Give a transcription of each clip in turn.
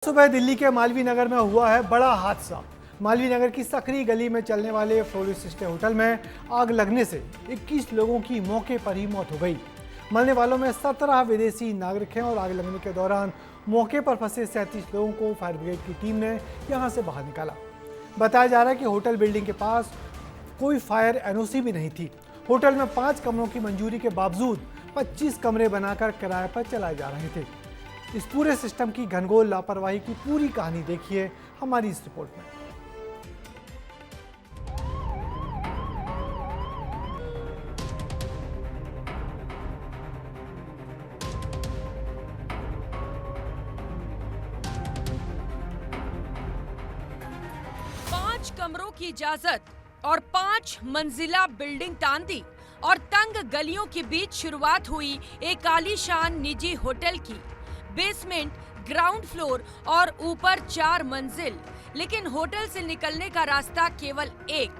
सुबह दिल्ली के मालवीय नगर में हुआ है बड़ा हादसा। मालवीय नगर की सकरी गली में चलने वाले फ्लोरिस्ट स्टे होटल में आग लगने से 21 लोगों की मौके पर ही मौत हो गई। मरने वालों में 17 विदेशी नागरिक हैं और आग लगने के दौरान मौके पर फंसे 37 लोगों को फायर ब्रिगेड की टीम ने यहां से बाहर निकाला। बताया जा रहा है कि होटल बिल्डिंग के पास कोई फायर एनओसी भी नहीं थी। होटल में 5 कमरों की मंजूरी के बावजूद 25 कमरे बनाकर किराए पर चलाए जा रहे थे। इस पूरे सिस्टम की घनघोर लापरवाही की पूरी कहानी देखिए हमारी इस रिपोर्ट में। कमरों की इजाजत और 5 मंजिला बिल्डिंग तान दी और तंग गलियों के बीच शुरुआत हुई एक आलीशान निजी होटल की। बेसमेंट, ग्राउंड फ्लोर और ऊपर 4 मंजिल, लेकिन होटल से निकलने का रास्ता केवल एक।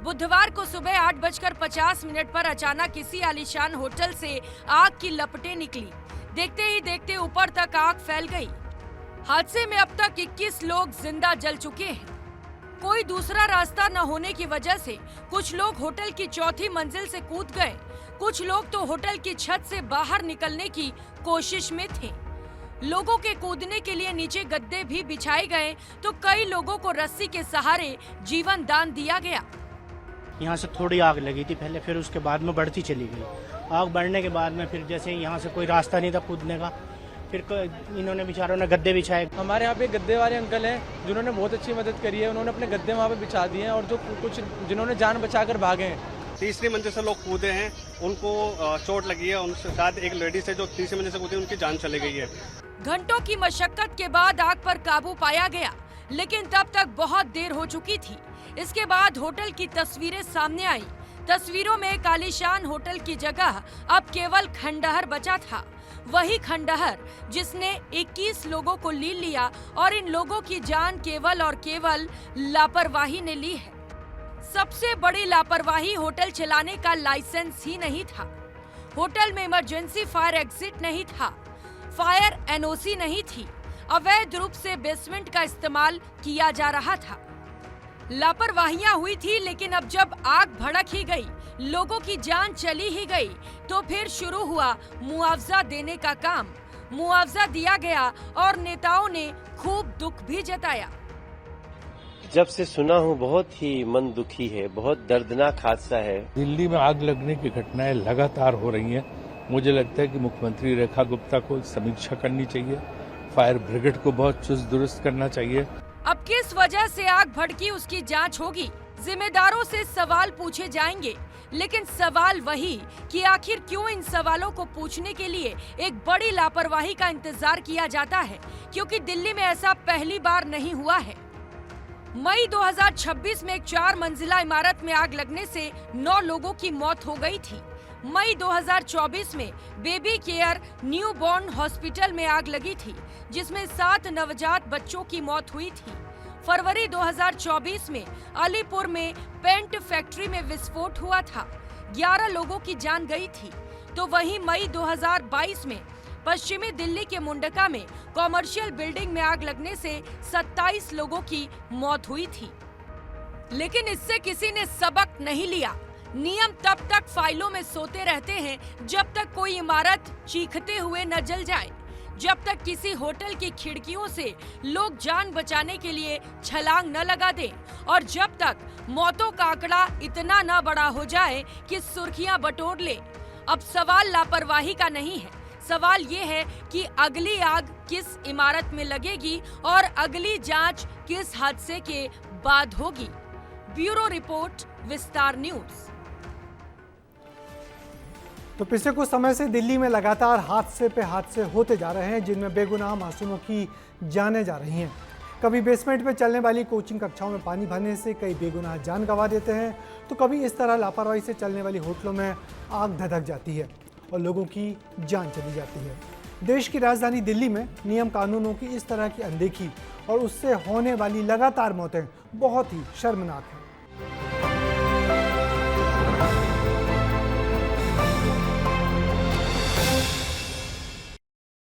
बुधवार को सुबह 8:50 पर अचानक किसी आलीशान होटल से आग की लपटें निकली। देखते ही देखते ऊपर तक आग फैल गई। हादसे में अब तक 21 लोग जिंदा जल चुके हैं। कोई दूसरा रास्ता न होने की वजह से कुछ लोग होटल की 4थी मंजिल से कूद गए। कुछ लोग तो होटल की छत से बाहर निकलने की कोशिश में थे। लोगों के कूदने के लिए नीचे गद्दे भी बिछाए गए तो कई लोगों को रस्सी के सहारे जीवन दान दिया गया। यहाँ से थोड़ी आग लगी थी पहले, फिर उसके बाद में बढ़ती चली गई। आग बढ़ने के बाद में फिर जैसे यहाँ से कोई रास्ता नहीं था कूदने का, फिर इन्होंने बेचारों ने गद्दे बिछाए। हमारे यहाँ पे गद्दे वाले अंकल हैं जिन्होंने बहुत अच्छी मदद करी है। उन्होंने अपने गद्दे वहाँ पे बिछा दिए हैं और जो कुछ जिन्होंने जान बचाकर भागे हैं। तीसरी मंजिल से लोग कूदे हैं, उनको चोट लगी है। उनके साथ एक लेडी से जो तीसरी मंजिल से कूदी, उनकी जान चली गई है। घंटों की मशक्कत के बाद आग पर काबू पाया गया, लेकिन तब तक बहुत देर हो चुकी थी। इसके बाद होटल की तस्वीरें सामने आई। तस्वीरों में एक आलीशान होटल की जगह अब केवल खंडहर बचा था। वही खंडहर जिसने 21 लोगों को ली लिया और इन लोगों की जान केवल और केवल लापरवाही ने ली है। सबसे बड़ी लापरवाही होटल चलाने का लाइसेंस ही नहीं था। होटल में इमरजेंसी फायर एग्जिट नहीं था, फायर एनओसी नहीं थी, अवैध रूप से बेसमेंट का इस्तेमाल किया जा रहा था। लापरवाहियां हुई थी, लेकिन अब जब आग भड़क ही गई, लोगों की जान चली ही गई, तो फिर शुरू हुआ मुआवजा देने का काम। मुआवजा दिया गया और नेताओं ने खूब दुख भी जताया। जब से सुना हूँ बहुत ही मन दुखी है, बहुत दर्दनाक हादसा है। दिल्ली में आग लगने की घटनाएं लगातार हो रही हैं। मुझे लगता है कि मुख्यमंत्री रेखा गुप्ता को समीक्षा करनी चाहिए, फायर ब्रिगेड को बहुत चुस्त दुरुस्त करना चाहिए। अब किस वजह से आग भड़की उसकी जांच होगी, जिम्मेदारों से सवाल पूछे जाएंगे। लेकिन सवाल वही कि आखिर क्यों इन सवालों को पूछने के लिए एक बड़ी लापरवाही का इंतजार किया जाता है, क्योंकि दिल्ली में ऐसा पहली बार नहीं हुआ है। मई 2026 में एक 4 मंजिला इमारत में आग लगने से 9 लोगों की मौत हो गई थी। मई 2024 में baby care new born hospital में आग लगी थी, जिसमें 7 नवजात बच्चों की मौत हुई थी। फरवरी 2024 में अलीपुर में पेंट फैक्ट्री में विस्फोट हुआ था, 11 लोगों की जान गई थी। तो वहीं मई 2022 में पश्चिमी दिल्ली के मुंडका में कॉमर्शियल बिल्डिंग में आग लगने से 27 लोगों की मौत हुई थी। लेकिन इससे किसी ने सबक नहीं लिया। नियम तब तक फाइलों में सोते रहते हैं जब तक कोई इमारत चीखते हुए न जल जाए, जब तक किसी होटल की खिड़कियों से लोग जान बचाने के लिए छलांग न लगा दें, और जब तक मौतों का आंकड़ा इतना न बड़ा हो जाए कि सुर्खियां बटोर ले। अब सवाल लापरवाही का नहीं है, सवाल ये है कि अगली आग किस इमारत में लगेगी और अगली जांच किस हादसे के बाद होगी। ब्यूरो रिपोर्ट, विस्तार न्यूज। तो पिछले कुछ समय से दिल्ली में लगातार हादसे पे हादसे होते जा रहे हैं, जिनमें बेगुनाह मासूमों की जानें जा रही हैं। कभी बेसमेंट में चलने वाली कोचिंग कक्षाओं में पानी भरने से कई बेगुनाह जान गंवा देते हैं, तो कभी इस तरह लापरवाही से चलने वाली होटलों में आग धधक जाती है और लोगों की जान चली जाती है। देश की राजधानी दिल्ली में नियम कानूनों की इस तरह की अनदेखी और उससे होने वाली लगातार मौतें बहुत ही शर्मनाक हैं।